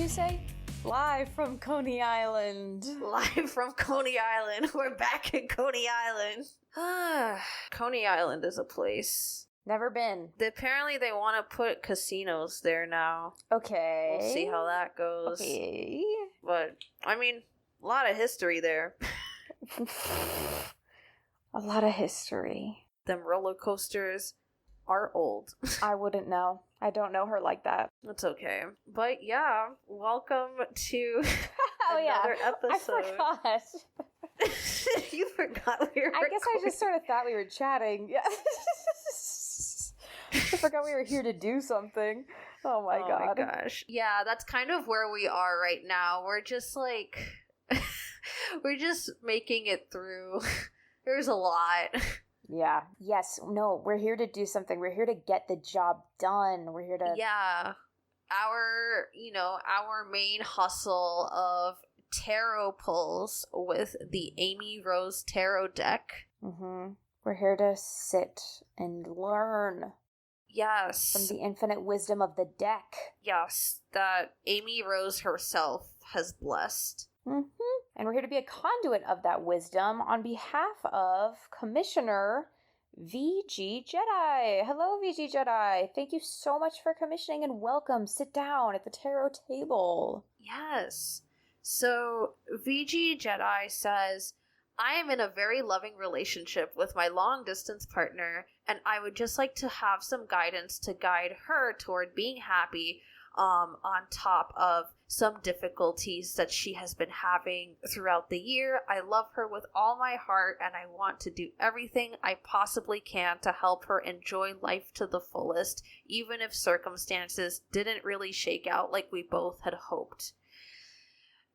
you say? Live from Coney Island. Live from Coney Island. We're back in Coney Island. Coney Island is a place. Never been. Apparently they want to put casinos there now. Okay. We'll see how that goes. Okay. But, I mean, a lot of history there. A lot of history. Them roller coasters are old. I wouldn't know. I don't know her like that. That's okay. But yeah, welcome to another episode. I forgot. You forgot we were I guess I just sort of thought we were chatting. Yeah. I forgot we were here to do something. Oh my god. Oh my gosh. Yeah, that's kind of where we are right now. We're just like... we're just making it through. There's a lot. Yeah. Yes. No, we're here to do something. We're here to get the job done. We're here to... Yeah. Our main hustle of tarot pulls with the Amy Rose Tarot deck. Mm-hmm. We're here to sit and learn. Yes. From the infinite wisdom of the deck. Yes. That Amy Rose herself has blessed. Mm-hmm. And we're here to be a conduit of that wisdom on behalf of Commissioner Vgjedi. Hello, Vgjedi. Thank you so much for commissioning and welcome. Sit down at the tarot table. Yes. So, Vgjedi says, I am in a very loving relationship with my long-distance partner, and I would just like to have some guidance to guide her toward being happy on top of some difficulties that she has been having throughout the year. I love her with all my heart, and I want to do everything I possibly can to help her enjoy life to the fullest, even if circumstances didn't really shake out like we both had hoped.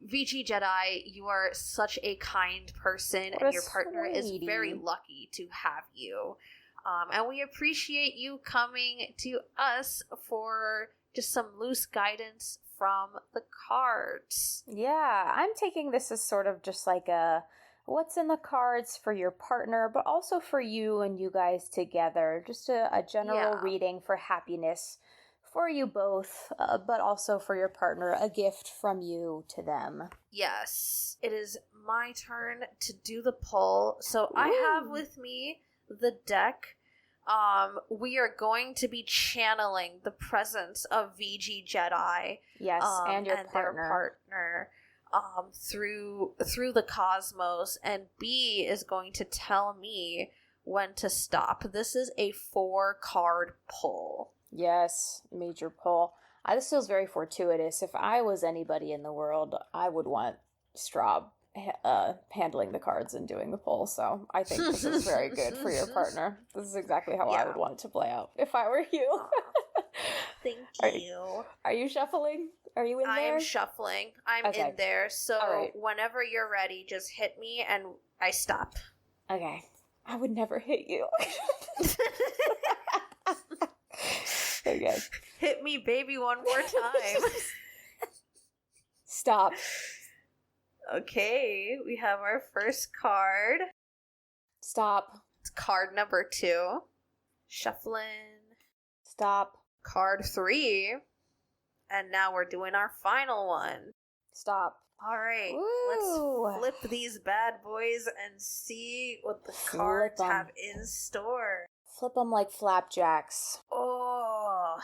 Vgjedi, you are such a kind person, and your partner is very lucky to have you. And we appreciate you coming to us for just some loose guidance from the cards. Yeah, I'm taking this as sort of just like a what's in the cards for your partner, but also for you and you guys together. Just a general reading for happiness for you both, but also for your partner, a gift from you to them. Yes, it is my turn to do the pull. So I have with me the deck. We are going to be channeling the presence of Vgjedi. Yes, and your partner. Their partner through the cosmos, and B is going to tell me when to stop. This is a 4-card pull. Yes, major pull. This feels very fortuitous. If I was anybody in the world, I would want Strawbz handling the cards and doing the pull. So I think this is very good for your partner. This is exactly how I would want it to play out if I were you. Thank you. Are you shuffling? Are you in there? I am shuffling. I'm in there. So whenever you're ready, just hit me and I stop. Okay. I would never hit you. Okay. Hit me, baby, one more time. Stop. Okay, we have our first card. Stop. It's card number 2. Shuffling. Stop. Card 3. And now we're doing our final one. Stop. All right, let's flip these bad boys and see what the cards have in store. Flip them like flapjacks. Oh,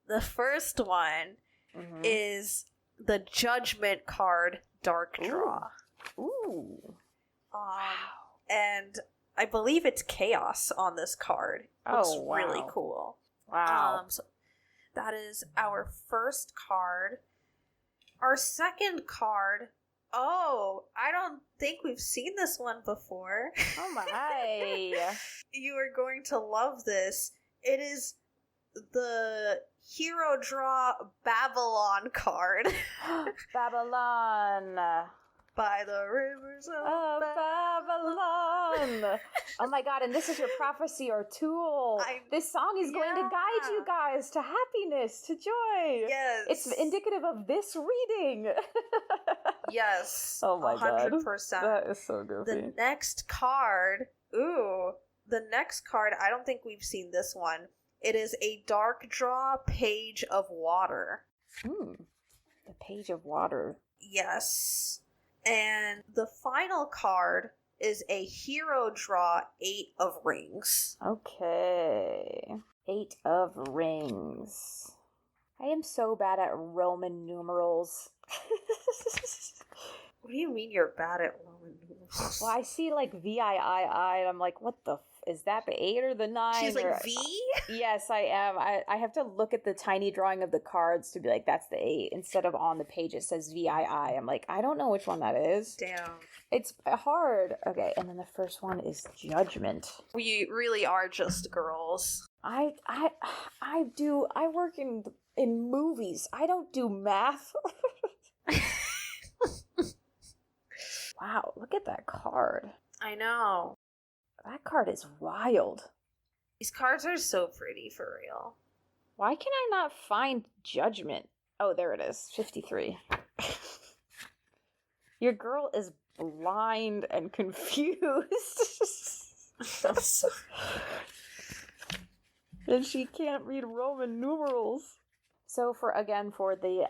the first one is the Judgment card, Dark Draw. Ooh. Wow. And I believe it's Chaos on this card. Looks really cool. Wow. So that is our first card. Our second card. Oh, I don't think we've seen this one before. Oh my. You are going to love this. It is the Hero Draw Babylon card. Babylon. By the rivers of Babylon. Oh my god, and this is your prophecy or tool. This song is going to guide you guys to happiness, to joy. Yes. It's indicative of this reading. Yes. Oh my 100%. God. That is so goofy. The next card, I don't think we've seen this one. It is a Dark Draw Page of Water. The Page of Water. Yes. And the final card is a hero draw 8 of rings. Okay. 8 of rings. I am so bad at Roman numerals. What do you mean you're bad at Roman numerals? Well, I see like VIII, and I'm like, what the is that the 8 or the 9? She's like, V? Yes, I am. I have to look at the tiny drawing of the cards to be like, that's the 8. Instead of on the page it says VIII. I'm like, I don't know which one that is. Damn. It's hard. Okay, and then the first one is Judgment. We really are just girls. I work in movies. I don't do math. Wow, look at that card. I know. That card is wild. These cards are so pretty, for real. Why can I not find Judgment? Oh, there it is. 53. Your girl is blind and confused. I'm sorry. And she can't read Roman numerals. So for the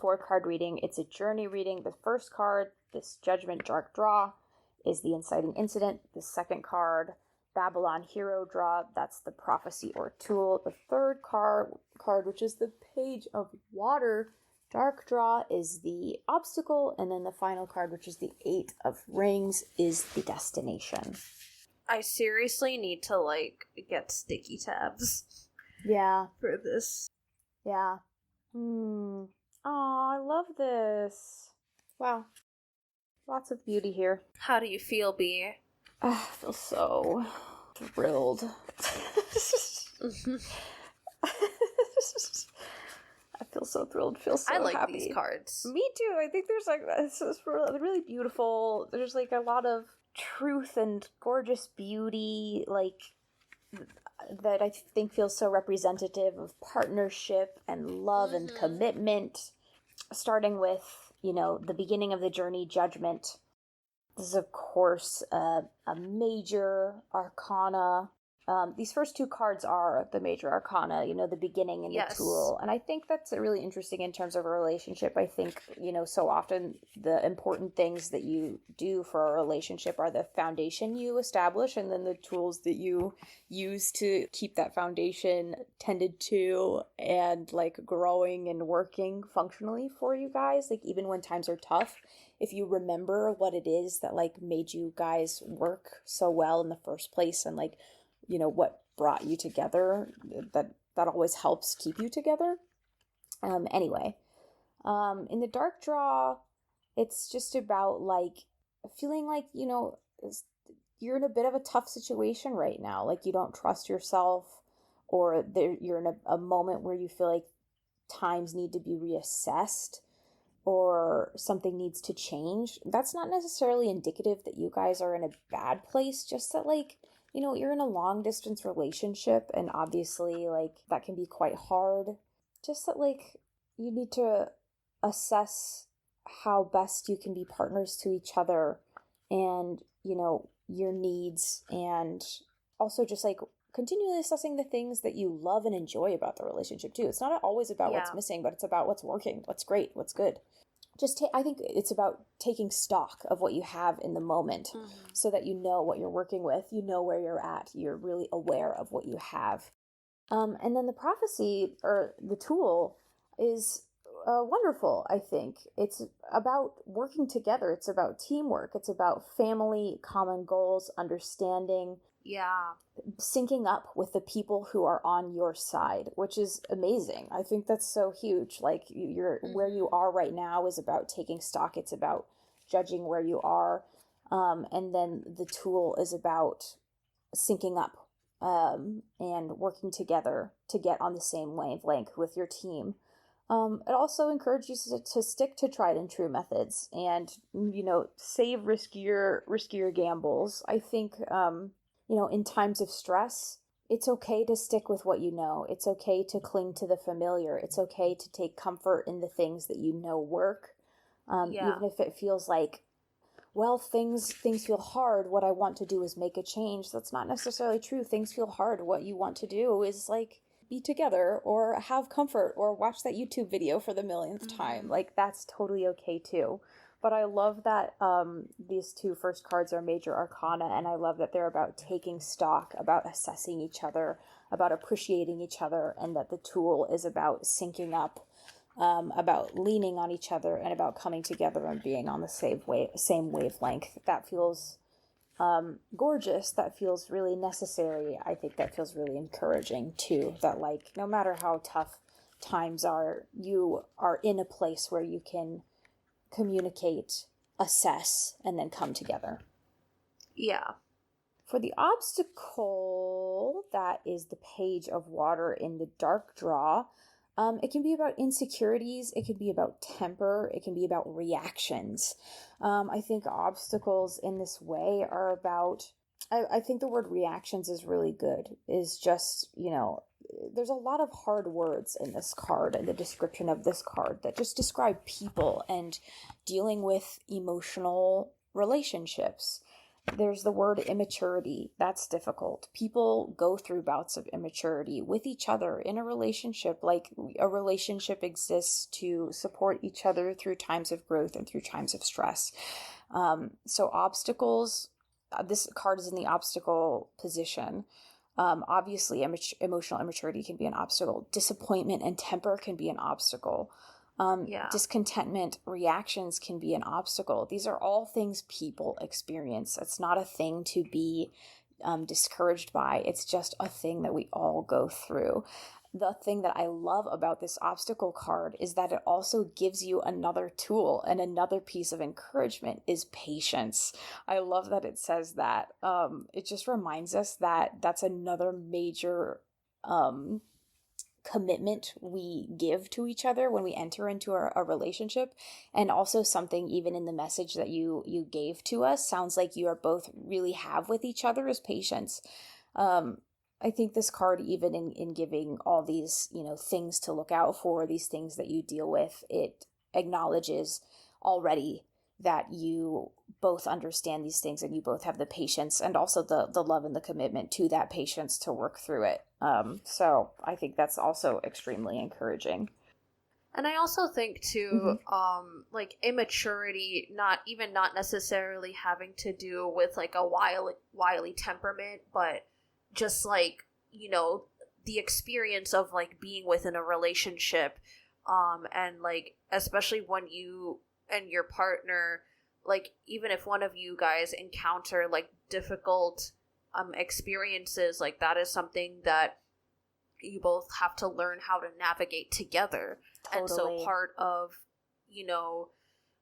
4-card reading, it's a journey reading. The first card, this Judgment Dark Draw, is the inciting incident. The second card, Babylon Hero Draw, that's the prophecy or tool. The third card, which is the Page of Water, Dark Draw, is the obstacle. And then the final card, which is the 8 of Rings, is the destination. I seriously need to, get sticky tabs. Yeah. For this. Yeah. Oh, I love this. Wow. Lots of beauty here. How do you feel, B? I feel so thrilled. I feel so thrilled. Feel so happy. I like these cards. Me too. I think there's it's really beautiful. There's a lot of truth and gorgeous beauty, that I think feels so representative of partnership and love and commitment. Starting with, the beginning of the journey, Judgment. This is, of course, a major arcana. These first 2 cards are the major arcana, the beginning and the tool. And I think that's really interesting in terms of a relationship. I think, so often the important things that you do for a relationship are the foundation you establish and then the tools that you use to keep that foundation tended to and growing and working functionally for you guys. Even when times are tough, if you remember what it is that made you guys work so well in the first place and what brought you together, that always helps keep you together. Anyway, in the Dark Draw, it's just about feeling you're in a bit of a tough situation right now. You don't trust yourself, or you're in a moment where you feel like times need to be reassessed or something needs to change. That's not necessarily indicative that you guys are in a bad place, just that you're in a long distance relationship, and obviously that can be quite hard. Just that you need to assess how best you can be partners to each other and, your needs, and also just continually assessing the things that you love and enjoy about the relationship too. It's not always about what's missing, but it's about what's working, what's great, what's good. I think it's about taking stock of what you have in the moment, so that you know what you're working with, you know where you're at, you're really aware of what you have. And then the prophecy, or the tool, is wonderful, I think. It's about working together. It's about teamwork. It's about family, common goals, understanding. Yeah. Syncing up with the people who are on your side, which is amazing. I think that's so huge. You're where you are right now is about taking stock. It's about judging where you are. And then the tool is about syncing up and working together to get on the same wavelength with your team. It also encourages you to stick to tried and true methods and, save riskier gambles. I think, in times of stress, it's okay to stick with what you know. It's okay to cling to the familiar. It's okay to take comfort in the things that you know work. Even if it feels things feel hard. What I want to do is make a change. That's not necessarily true. Things feel hard. What you want to do is be together or have comfort or watch that YouTube video for the millionth time. Like, that's totally okay too. But I love that these two first cards are major arcana, and I love that they're about taking stock, about assessing each other, about appreciating each other, and that the tool is about syncing up, about leaning on each other, and about coming together and being on the same wavelength. That feels gorgeous. That feels really necessary. I think that feels really encouraging too, that like no matter how tough times are, you are in a place where you can communicate, assess, and then come together. Yeah. For the obstacle, that is the Page of Water in the dark draw. It can be about insecurities. It can be about temper. It can be about reactions. I think obstacles in this way are about, I think the word reactions is really good. Is just, there's a lot of hard words in this card and the description of this card that just describe people and dealing with emotional relationships. There's the word immaturity. That's difficult. People go through bouts of immaturity with each other in a relationship. Like, a relationship exists to support each other through times of growth and through times of stress. So obstacles, this card is in the obstacle position. Obviously, emotional immaturity can be an obstacle. Disappointment and temper can be an obstacle. Discontentment, reactions can be an obstacle. These are all things people experience. It's not a thing to be discouraged by. It's just a thing that we all go through. The thing that I love about this obstacle card is that it also gives you another tool, and another piece of encouragement is patience. I love that it says that. It just reminds us that that's another major commitment we give to each other when we enter into a relationship, and also something even in the message that you gave to us sounds like you are both really have with each other is patience. I think this card, even in giving all these things to look out for, these things that you deal with, it acknowledges already that you both understand these things and you both have the patience and also the love and the commitment to that patience to work through it. So I think that's also extremely encouraging. And I also think too, like immaturity, not necessarily having to do with like a wily temperament, but just like, the experience of like being within a relationship, and like, especially when you and your partner, like, even if one of you guys encounter like difficult experiences, like that is something that you both have to learn how to navigate together. Totally. And so part of,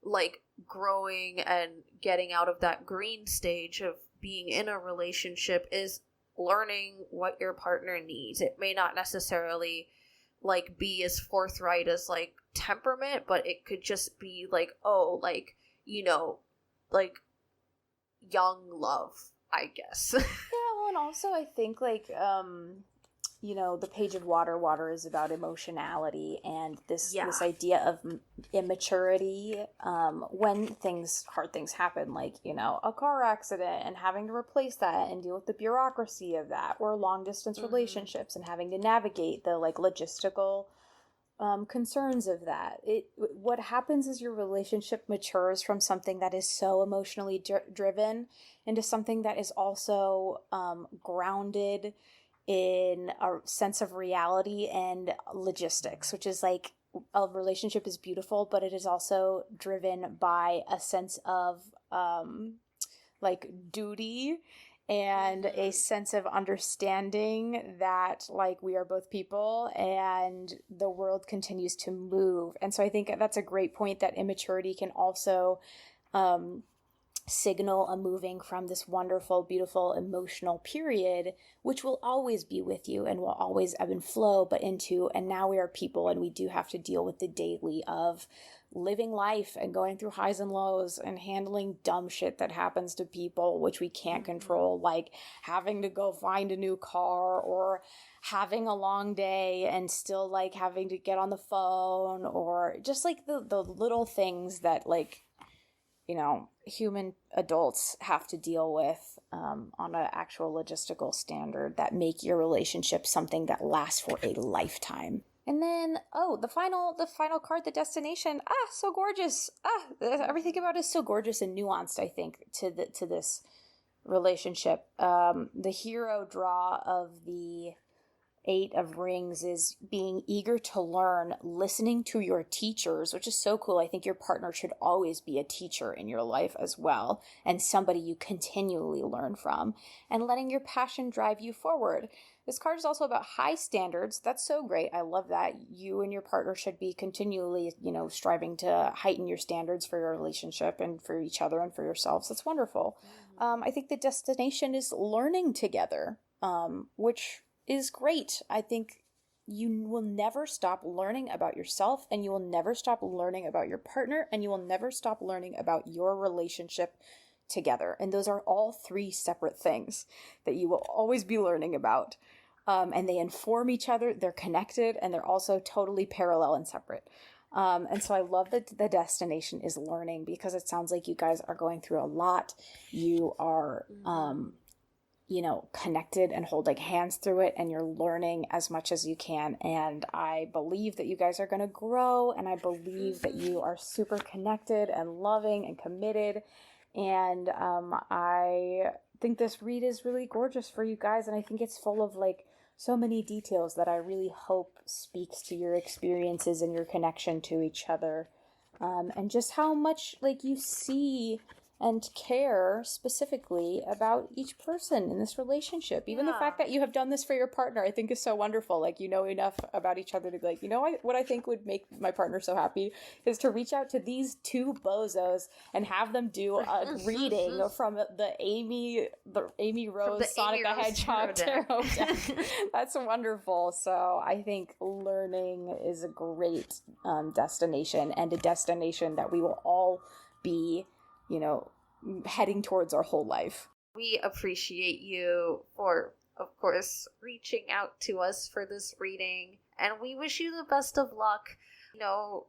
like growing and getting out of that green stage of being in a relationship is learning what your partner needs. It may not necessarily like be as forthright as like temperament, but it could just be like, like young love, I guess. Yeah, well, and also I think like the Page of Water is about emotionality and this idea of immaturity when hard things happen, like, a car accident and having to replace that and deal with the bureaucracy of that, or long distance relationships and having to navigate the like logistical concerns of that. What happens is your relationship matures from something that is so emotionally driven into something that is also grounded in a sense of reality and logistics, which is like, a relationship is beautiful, but it is also driven by a sense of like duty and a sense of understanding that like we are both people and the world continues to move. And so I think that's a great point, that immaturity can also signal a moving from this wonderful, beautiful, emotional period, which will always be with you and will always ebb and flow, but into, and now we are people and we do have to deal with the daily of living life and going through highs and lows and handling dumb shit that happens to people, which we can't control, like having to go find a new car or having a long day and still like having to get on the phone, or just like the little things that like, human adults have to deal with on an actual logistical standard that make your relationship something that lasts for a lifetime. And then, the final card, the destination. So gorgeous. Everything about it is so gorgeous and nuanced, I think, to this relationship. The hero draw of the 8 of Rings is being eager to learn, listening to your teachers, which is so cool. I think your partner should always be a teacher in your life as well, and somebody you continually learn from, and letting your passion drive you forward. This card is also about high standards. That's so great. I love that. You and your partner should be continually, striving to heighten your standards for your relationship and for each other and for yourselves. That's wonderful. I think the destination is learning together, which is great. I think you will never stop learning about yourself, and you will never stop learning about your partner, and you will never stop learning about your relationship together. And those are all 3 separate things that you will always be learning about. And they inform each other, they're connected, and they're also totally parallel and separate. And so I love that the destination is learning, because it sounds like you guys are going through a lot. You are, connected and holding hands through it, and you're learning as much as you can. And I believe that you guys are going to grow, and I believe that you are super connected and loving and committed. And I think this read is really gorgeous for you guys, and I think it's full of so many details that I really hope speaks to your experiences and your connection to each other, and just how much you see and care specifically about each person in this relationship. Even the fact that you have done this for your partner, I think is so wonderful. You know enough about each other to be what I think would make my partner so happy is to reach out to these 2 bozos and have them do a reading from the Amy Rose Sonic the Hedgehog tarot deck. That's wonderful. So I think learning is a great destination, and a destination that we will all be heading towards our whole life. We appreciate you for, of course, reaching out to us for this reading, and we wish you the best of luck.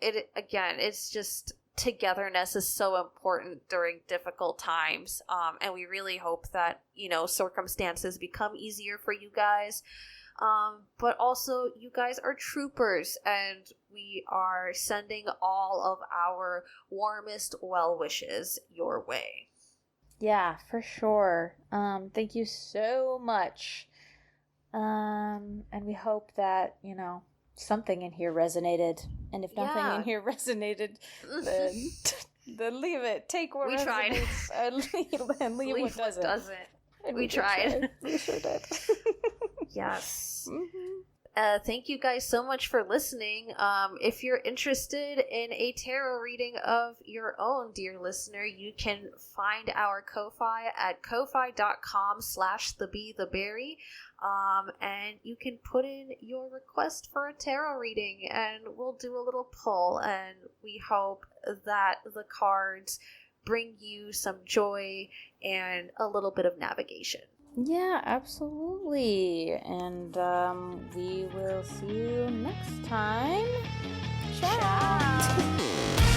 It's just togetherness is so important during difficult times, and we really hope that, circumstances become easier for you guys. But also, you guys are troopers, and we are sending all of our warmest well wishes your way. Yeah, for sure. Thank you so much. And we hope that, something in here resonated. And if nothing in here resonated, then leave it. Take what resonates and leave what doesn't. We tried. We sure did. Yes. Thank you guys so much for listening. If you're interested in a tarot reading of your own, dear listener, you can find our Ko-Fi at ko-fi.com/thebeetheberry. And you can put in your request for a tarot reading, and we'll do a little pull, and we hope that the cards bring you some joy and a little bit of navigation. Yeah, absolutely. And we will see you next time. Ciao.